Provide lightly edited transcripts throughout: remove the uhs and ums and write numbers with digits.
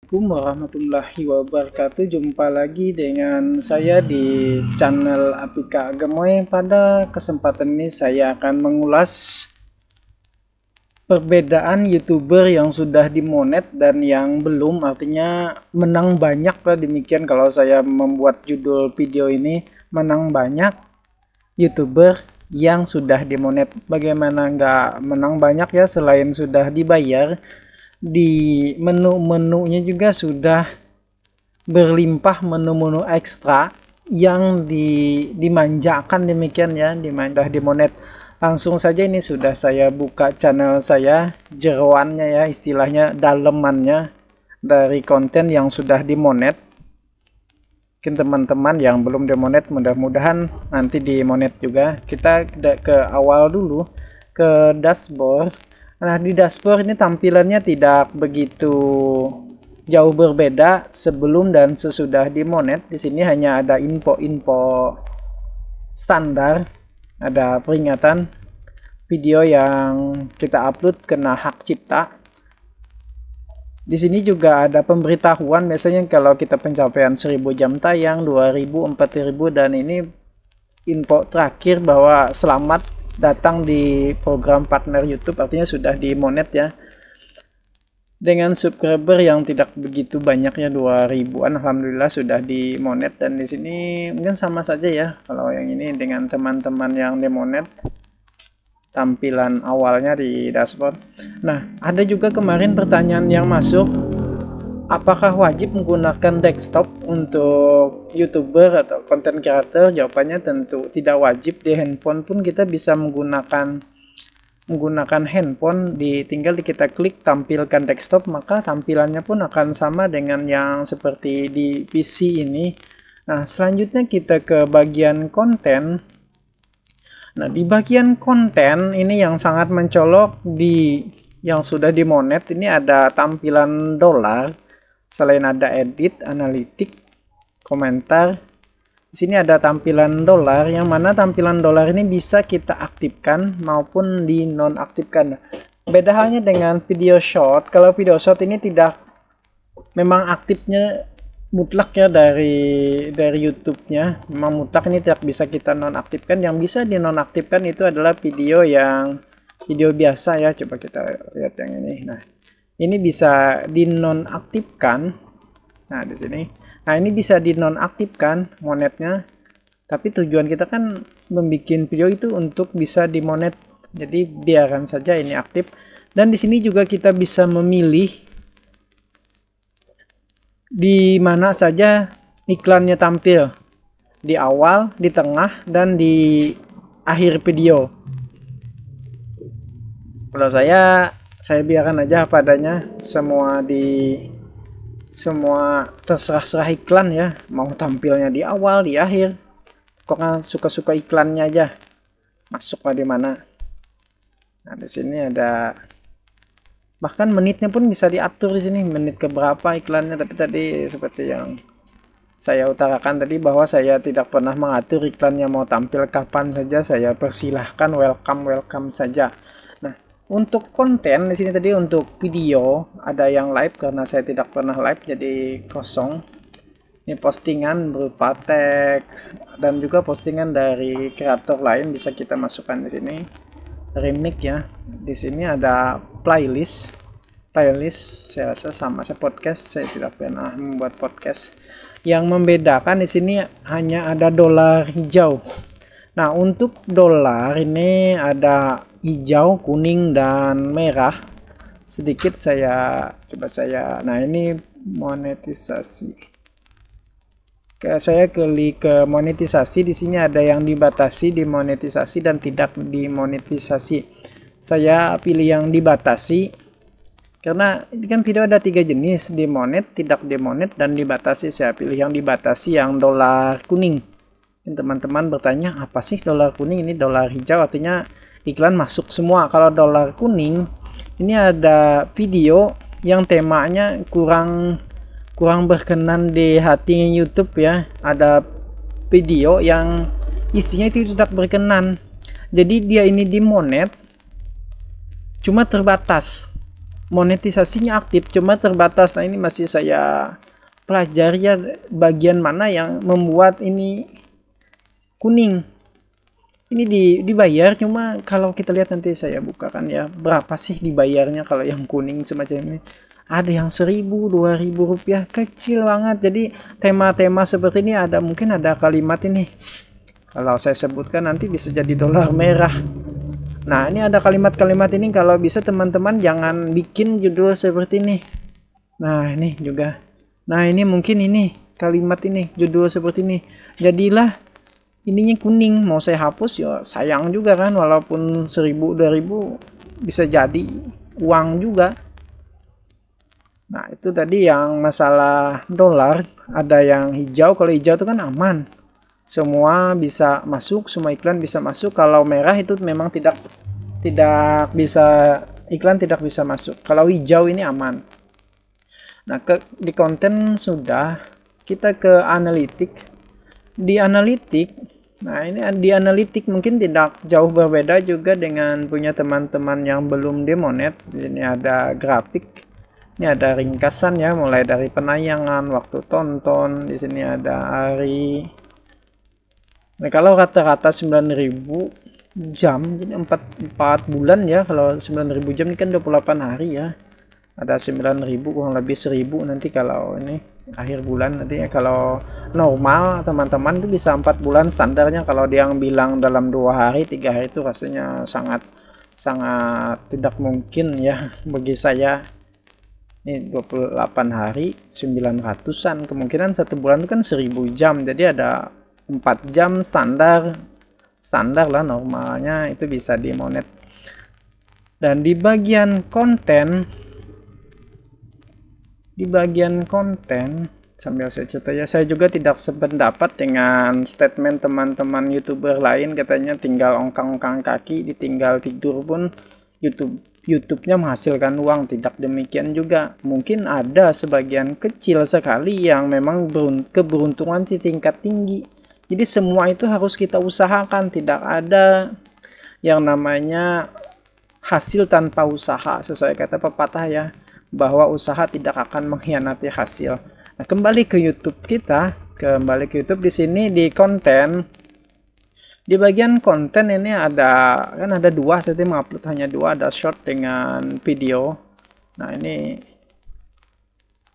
Assalamualaikum warahmatullahi wabarakatuh. Jumpa lagi dengan saya di channel Apika Gemoy. Pada kesempatan ini saya akan mengulas perbedaan YouTuber yang sudah dimonet dan yang belum, artinya menang banyak lah, demikian kalau saya membuat judul video ini. Menang banyak YouTuber yang sudah dimonet. Bagaimana nggak menang banyak ya, selain sudah dibayar, di menu-menunya juga sudah berlimpah menu-menu ekstra yang dimanjakan, demikian ya, dimonet. Langsung saja ini sudah saya buka channel saya, jeroannya ya, istilahnya dalemannya dari konten yang sudah dimonet. Mungkin teman-teman yang belum dimonet mudah-mudahan nanti dimonet juga. Kita ke awal dulu, ke dashboard. Nah, di dashboard ini tampilannya tidak begitu jauh berbeda sebelum dan sesudah dimonet. Di sini hanya ada info-info standar, ada peringatan video yang kita upload kena hak cipta. Di sini juga ada pemberitahuan, biasanya kalau kita pencapaian 1000 jam tayang, 2000, 4000, dan ini info terakhir bahwa selamat datang di program partner YouTube, artinya sudah dimonet ya. Dengan subscriber yang tidak begitu banyak ya, 2000-an, alhamdulillah sudah dimonet. Dan di sini mungkin sama saja ya kalau yang ini dengan teman-teman yang dimonet, tampilan awalnya di dashboard. Nah, ada juga kemarin pertanyaan yang masuk, apakah wajib menggunakan desktop untuk YouTuber atau content creator? Jawabannya tentu tidak wajib. Di handphone pun kita bisa menggunakan handphone. Tinggal kita klik tampilkan desktop, maka tampilannya pun akan sama dengan yang seperti di PC ini. Nah, selanjutnya kita ke bagian konten. Nah, di bagian konten ini yang sangat mencolok di yang sudah dimonet, ini ada tampilan dolar. Selain ada edit, analitik, komentar, di sini ada tampilan dolar, yang mana tampilan dolar ini bisa kita aktifkan maupun dinonaktifkan. Beda halnya dengan video short. Kalau video short ini tidak, memang aktifnya mutlak ya dari YouTube-nya, memang mutlak, ini tidak bisa kita nonaktifkan. Yang bisa dinonaktifkan itu adalah video biasa ya. Coba kita lihat yang ini. Nah, ini bisa dinonaktifkan. Nah, di sini. Nah, ini bisa dinonaktifkan monetnya. Tapi tujuan kita kan membuat video itu untuk bisa dimonet. Jadi biarkan saja ini aktif. Dan di sini juga kita bisa memilih di mana saja iklannya tampil. Di awal, di tengah, dan di akhir video. Kalau saya biarkan aja padanya, semua terserah iklan ya, mau tampilnya di awal, di akhir, pokoknya suka-suka iklannya aja, masuklah di mana. Nah, di sini ada, bahkan menitnya pun bisa diatur di sini, menit keberapa iklannya. Tapi tadi seperti yang saya utarakan tadi, bahwa saya tidak pernah mengatur iklannya mau tampil kapan saja, saya persilahkan, welcome saja. Untuk konten di sini tadi, untuk video ada yang live, karena saya tidak pernah live jadi kosong. Ini postingan berupa teks dan juga postingan dari kreator lain bisa kita masukkan di sini. Remix ya. Di sini ada playlist. Saya rasa sama saya podcast, saya tidak pernah membuat podcast. Yang membedakan di sini hanya ada dolar hijau. Nah, untuk dolar ini ada hijau, kuning, dan merah. Sedikit nah ini monetisasi. Saya klik ke monetisasi. Di sini ada yang dibatasi, dimonetisasi, dan tidak dimonetisasi. Saya pilih yang dibatasi karena ini kan video ada 3 jenis, dimonet, tidak dimonet, dan dibatasi. Saya pilih yang dibatasi, yang dolar kuning. Teman-teman bertanya, apa sih dolar kuning? Ini dolar hijau, artinya iklan masuk semua. Kalau dolar kuning, ini ada video yang temanya kurang berkenan di hati YouTube ya. Ada video yang isinya itu tidak berkenan, jadi dia ini dimonet cuma terbatas. monetisasinya aktif, cuma terbatas. Nah, ini masih saya pelajari ya, bagian mana yang membuat ini kuning. Ini dibayar, cuma kalau kita lihat nanti saya bukakan ya, berapa sih dibayarnya kalau yang kuning semacam ini. Ada yang 1.000, 2.000 rupiah, kecil banget. Jadi tema-tema seperti ini ada, mungkin ada kalimat ini. Kalau saya sebutkan nanti bisa jadi dolar merah. Nah, ini ada kalimat-kalimat ini, kalau bisa teman-teman jangan bikin judul seperti ini. Nah, ini juga. Nah, ini mungkin ini kalimat ini, judul seperti ini. Jadilah ininya kuning, mau saya hapus ya sayang juga kan, walaupun 1.000 2.000 bisa jadi uang juga. Nah, itu tadi yang masalah dolar. Ada yang hijau, kalau hijau itu kan aman, semua bisa masuk, semua iklan bisa masuk. Kalau merah itu memang tidak bisa, iklan tidak bisa masuk. Kalau hijau ini aman. Nah, di konten sudah, kita ke analitik. Di analitik, nah ini di analitik mungkin tidak jauh berbeda juga dengan punya teman-teman yang belum demonet. Di sini ada grafik, ini ada ringkasan ya, mulai dari penayangan, waktu tonton. Di sini ada hari. Nah, kalau rata-rata 9.000 jam, jadi 4 bulan ya. Kalau 9.000 jam ini kan 28 hari ya. Ada 9.000 kurang lebih 1.000 nanti kalau ini akhir bulan nanti ya. Kalau normal teman-teman itu bisa 4 bulan standarnya. Kalau dia yang bilang dalam 2 hari 3 hari itu rasanya sangat tidak mungkin ya bagi saya. Ini 28 hari 900-an, kemungkinan 1 bulan itu kan 1.000 jam, jadi ada 4 jam standar lah normalnya, itu bisa dimonet. Dan di bagian konten sambil saya cerita ya, saya juga tidak sependapat dengan statement teman-teman YouTuber lain, katanya tinggal ongkang-ongkang kaki, ditinggal tidur pun YouTube-nya menghasilkan uang. Tidak demikian juga. Mungkin ada sebagian kecil sekali yang memang keberuntungan di tingkat tinggi. Jadi semua itu harus kita usahakan, tidak ada yang namanya hasil tanpa usaha, sesuai kata pepatah ya, bahwa usaha tidak akan mengkhianati hasil. Nah, kembali ke YouTube kita, di sini di konten, di bagian konten ini ada 2, saya mengupload hanya 2, ada short dengan video. Nah, ini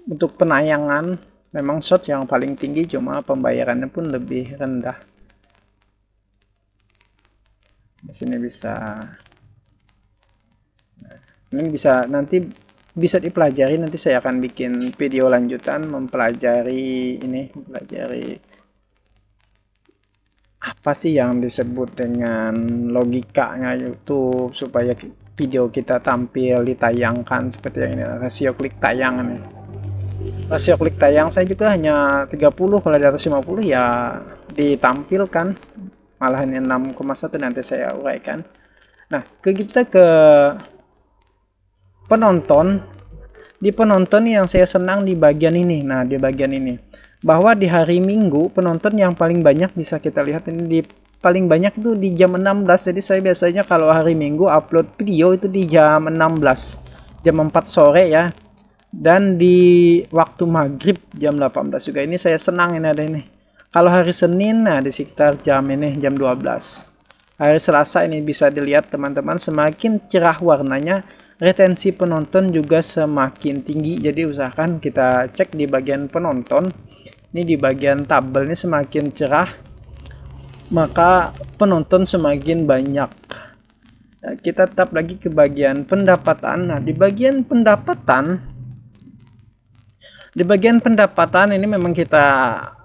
untuk penayangan memang short yang paling tinggi, cuma pembayarannya pun lebih rendah. Di sini bisa, ini bisa nanti bisa dipelajari, nanti saya akan bikin video lanjutan mempelajari apa sih yang disebut dengan logikanya YouTube supaya video kita tampil ditayangkan seperti yang ini, rasio klik tayang nih. Rasio klik tayang saya juga hanya 30, kalau di atas 50 ya ditampilkan, malah ini 6,1, nanti saya uraikan. Nah, kita ke penonton. Di penonton yang saya senang di bagian ini. Nah, di bagian ini, bahwa di hari Minggu penonton yang paling banyak bisa kita lihat ini, di paling banyak itu di jam 16. Jadi saya biasanya kalau hari Minggu upload video itu di jam 16, jam 4 sore ya. Dan di waktu maghrib jam 18 juga. Ini saya senang, ini ada ini. Kalau hari Senin, nah di sekitar jam ini, jam 12. Hari Selasa ini bisa dilihat teman-teman, semakin cerah warnanya, retensi penonton juga semakin tinggi. Jadi usahakan kita cek di bagian penonton. Ini di bagian tabel ini semakin cerah, maka penonton semakin banyak. Nah, kita tap lagi ke bagian pendapatan. Nah, di bagian pendapatan ini memang kita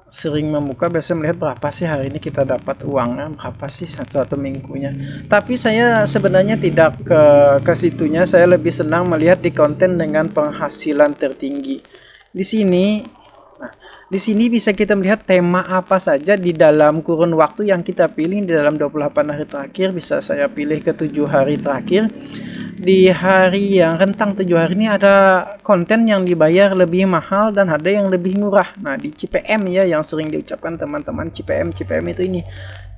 sering membuka, biasanya melihat berapa sih hari ini kita dapat uangnya, berapa sih satu minggunya. Tapi saya sebenarnya tidak ke situnya, saya lebih senang melihat di konten dengan penghasilan tertinggi. Di sini bisa kita melihat tema apa saja di dalam kurun waktu yang kita pilih. Di dalam 28 hari terakhir bisa saya pilih ke 7 hari terakhir. Di hari yang rentang 7 hari ini ada konten yang dibayar lebih mahal dan ada yang lebih murah. Nah, di CPM ya, yang sering diucapkan teman-teman, CPM itu ini.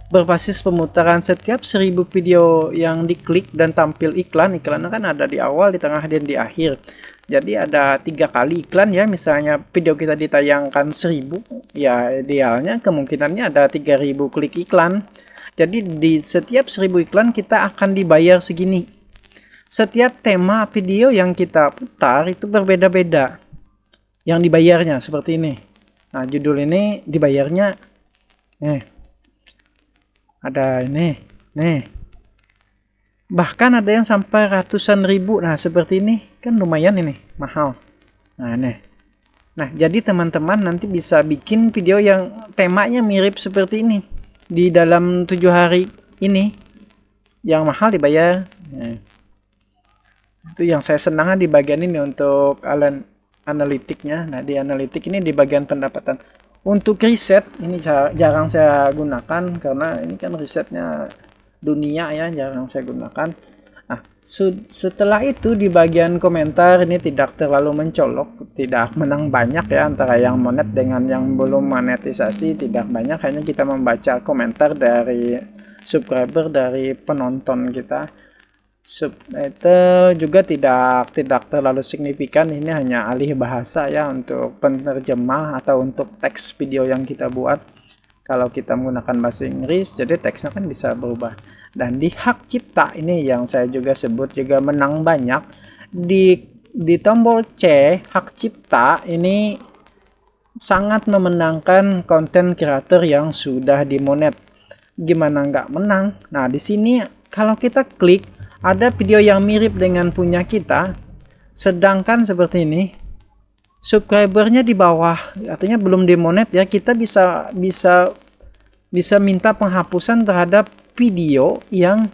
berbasis pemutaran. Setiap 1000 video yang diklik dan tampil iklannya kan ada di awal, di tengah, dan di akhir. Jadi ada 3 kali iklan ya. Misalnya video kita ditayangkan 1000, ya idealnya kemungkinannya ada 3000 klik iklan. Jadi di setiap 1000 iklan kita akan dibayar segini. Setiap tema video yang kita putar itu berbeda-beda yang dibayarnya, seperti ini. Nah, judul ini dibayarnya ada ini nih, bahkan ada yang sampai ratusan ribu. Nah, seperti ini kan lumayan ini, mahal. Nah, jadi teman-teman nanti bisa bikin video yang temanya mirip seperti ini di dalam 7 hari ini. Yang mahal dibayar. Itu yang saya senang di bagian ini untuk analitiknya. Nah, di analitik ini di bagian pendapatan. Untuk riset ini jarang saya gunakan karena ini kan risetnya dunia ya, jarang saya gunakan. Nah, setelah itu di bagian komentar ini tidak terlalu mencolok, tidak menang banyak ya, antara yang monet dengan yang belum monetisasi tidak banyak, hanya kita membaca komentar dari subscriber, dari penonton kita. Subtitle juga tidak terlalu signifikan, ini hanya alih bahasa ya untuk penerjemah atau untuk teks video yang kita buat. Kalau kita menggunakan bahasa Inggris, jadi teksnya kan bisa berubah. Dan di hak cipta ini yang saya juga sebut juga menang banyak. Di tombol C, hak cipta ini sangat memenangkan konten kreator yang sudah dimonet. Gimana nggak menang? Nah, di sini kalau kita klik ada video yang mirip dengan punya kita, sedangkan seperti ini subscribernya di bawah, artinya belum dimonet ya. Kita bisa minta penghapusan terhadap video yang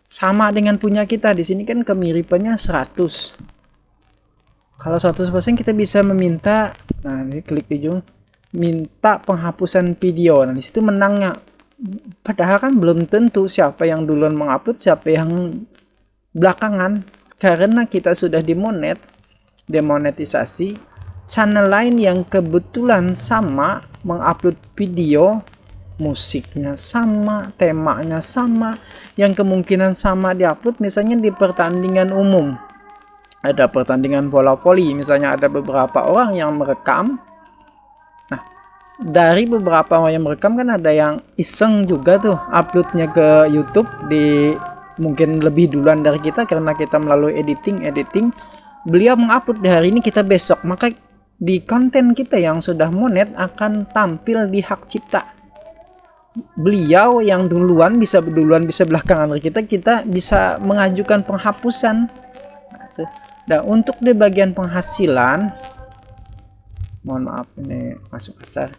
sama dengan punya kita. Di sini kan kemiripannya 100. Kalau 100% kita bisa meminta, nah ini klik ujung, minta penghapusan video. Nah, disitu menangnya. Padahal kan belum tentu siapa yang duluan mengupload, siapa yang belakangan, karena kita sudah demonetisasi. Channel lain yang kebetulan sama mengupload video, musiknya sama, temanya sama, yang kemungkinan sama diupload, misalnya di pertandingan umum, ada pertandingan bola voli, misalnya ada beberapa orang yang merekam. Dari beberapa orang yang merekam kan ada yang iseng juga tuh uploadnya ke YouTube di mungkin lebih duluan dari kita karena kita melalui editing. Beliau mengupload di hari ini, kita besok, maka di konten kita yang sudah monet akan tampil di hak cipta. Beliau yang duluan bisa belakangan dari kita bisa mengajukan penghapusan. Nah, untuk di bagian penghasilan, mohon maaf ini masuk kasar.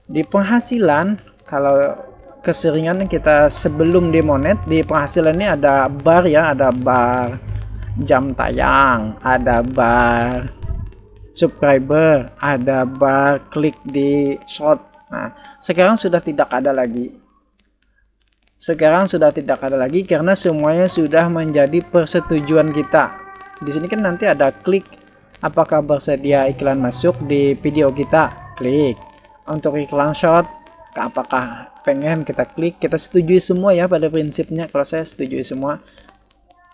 Di penghasilan, kalau keseringan kita sebelum dimonet, di penghasilan ini ada bar ya, ada bar jam tayang, ada bar subscriber, ada bar klik di short. Nah, sekarang sudah tidak ada lagi. Karena semuanya sudah menjadi persetujuan kita. Di sini kan nanti ada klik apakah bersedia iklan masuk di video kita, klik. Untuk iklan short, apakah pengen, kita klik. Kita setujui semua ya pada prinsipnya. Kalau saya setujui semua.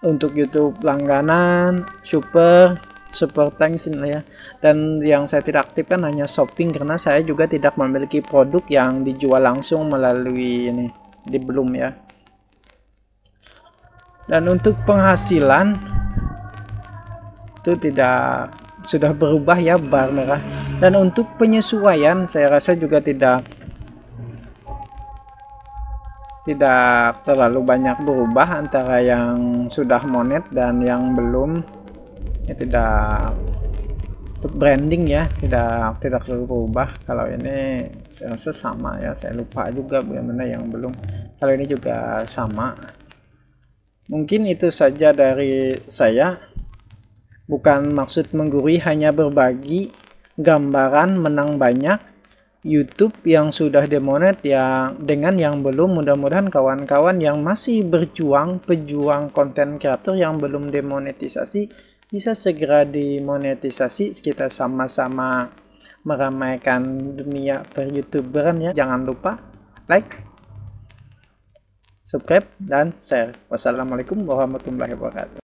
Untuk YouTube langganan, super thanks ini ya. Dan yang saya tidak aktifkan hanya shopping karena saya juga tidak memiliki produk yang dijual langsung melalui ini, di belum ya. Dan untuk penghasilan itu sudah berubah ya, bar merah. Dan untuk penyesuaian saya rasa juga tidak terlalu banyak berubah antara yang sudah monet dan yang belum ya. Untuk branding ya tidak terlalu berubah. Kalau ini saya rasa sama ya, saya lupa juga bagaimana yang belum. Kalau ini juga sama. Mungkin itu saja dari saya. Bukan maksud menggurui, hanya berbagi gambaran menang banyak YouTube yang sudah demonet dengan yang belum. Mudah-mudahan kawan-kawan yang masih pejuang konten kreator yang belum demonetisasi bisa segera dimonetisasi. Kita sama-sama meramaikan dunia per-youtuberan ya. Jangan lupa like, subscribe dan share. Wassalamualaikum warahmatullahi wabarakatuh.